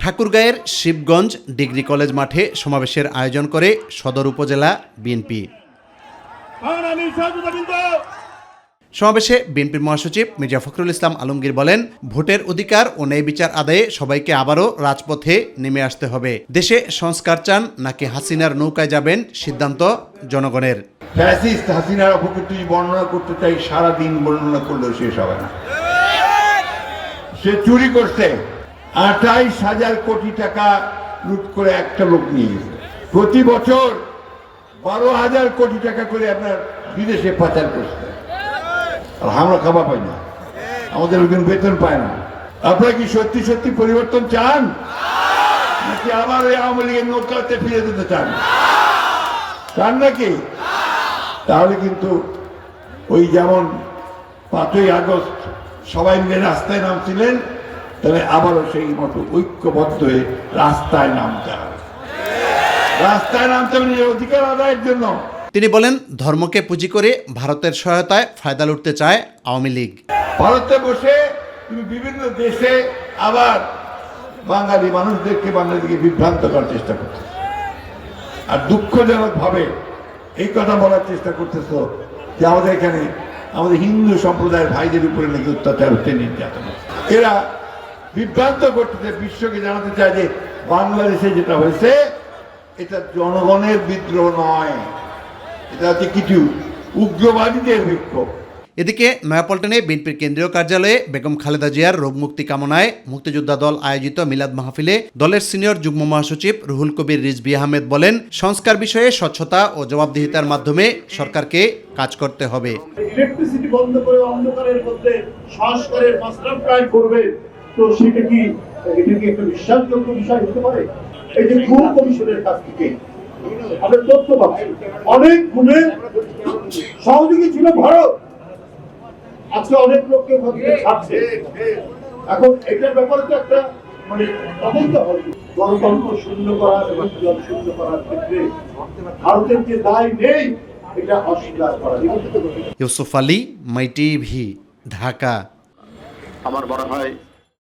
ঠাকুরগাঁয়ের Shibganj degree college মাঠে সমাবেশের আয়োজন করে সদর উপজেলা বিএনপি। সমাবেশে বিএনপির মহাসচিব মির্জা ফখরুল ইসলাম আলমগীর বলেন, ভোটের অধিকার ও ন্যায় বিচার আদায়ে সবাইকে আবারও রাজপথে নেমে আসতে হবে। দেশে সংস্কার চান নাকি হাসিনার নৌকায় যাবেন, সিদ্ধান্ত জনগণের। ফ্যাসিস্ট হাসিনার অপকীর্তি বর্ণনা করতে চাই, সারাদিন বর্ণনা করলেও শেষ হবে না। সে চুরি করছে 28,000 কোটি টাকা লুট করে একটা লোক নিয়ে গেছে। প্রতি বছর 12,000 কোটি টাকা করে আপনার বিদেশে পাচার করছে, আর আমরা খাবার পাই না, আমাদের ওখানে বেতন পায় না। আপনারা কি সত্যি সত্যি পরিবর্তন চান, নাকি আবার ওই আওয়ামী লীগের নৌকাতে ফিরে যেতে চান নাকি? তাহলে কিন্তু ওই যেমন 5ই আগস্ট সবাই মিলে রাস্তায় নামছিলেন, তাহলে আবারও সেই মতো ঐক্যবদ্ধ হয়ে রাস্তায় নামতে হবে। রাস্তায় নামতে হবে নিজের অধিকার আদায়ের জন্য। তিনি বলেন, ধর্মকে পুঁজি করে ভারতের সহায়তায় ফায়দা লুটতে চায় আওয়ামী লীগ। ভারতে বসে তুমি বিভিন্ন দেশে আবার বাঙালি মানুষদেরকে, বাঙালিকে বিভ্রান্ত করার চেষ্টা করছে, আর দুঃখজনক ভাবে এই কথা বলার চেষ্টা করতেছ যে আমাদের এখানে আমাদের হিন্দু সম্প্রদায়ের ভাইদের উপরে নাকি অত্যাচার হচ্ছে, নির্যাতন হচ্ছে। এরা বিভ্রান্ত করতেছে, বিশ্বকে জানাতে চায় যে বাংলাদেশে যেটা হয়েছে এটা জনগণের বিদ্রোহ নয়, এটা হচ্ছে কিছু উগ্রবাদীদের বিক্ষোভ। এদিকে নয়াপল্টনে বিএনপির কেন্দ্রীয় কার্যালয়ে বেগম খালেদা জিয়ার রোগমুক্তি কামনায় মুক্তিযোদ্ধা দল আয়োজিত মিলাদ মাহফিলে দলের সিনিয়র যুগ্ম মহাসচিব রুহুল কবির রিজভী আহমেদ বলেন, সংস্কার বিষয়ে স্বচ্ছতা ও জবাবদিহিতার মাধ্যমে সরকারকে কাজ করতে হবে। ইলেকট্রিসিটি বন্ধ করে অন্ধকারের মধ্যে সংস্কারের মাস্টার প্ল্যান করবে, তো এটা কি একটা বিশ্বাসযোগ্য বিষয় হতে পারে? এই যে গুম কমিশনের কাছ থেকে আমরা তথ্য পাচ্ছি, অনেক গুণে সহযোগী ছিল ভারত, আজকে অনেক লোককে ছাড়ছে। এখন এটার ব্যাপারে তো একটা তদন্ত হবে। গণতন্ত্র শূন্য করা এবং জল শূন্য করার ক্ষেত্রে ভারতের যে দায় নেই এটা অস্বীকার করা। ইউসুফ আলী, মাই টিভি, ঢাকা। আমার মনে হয়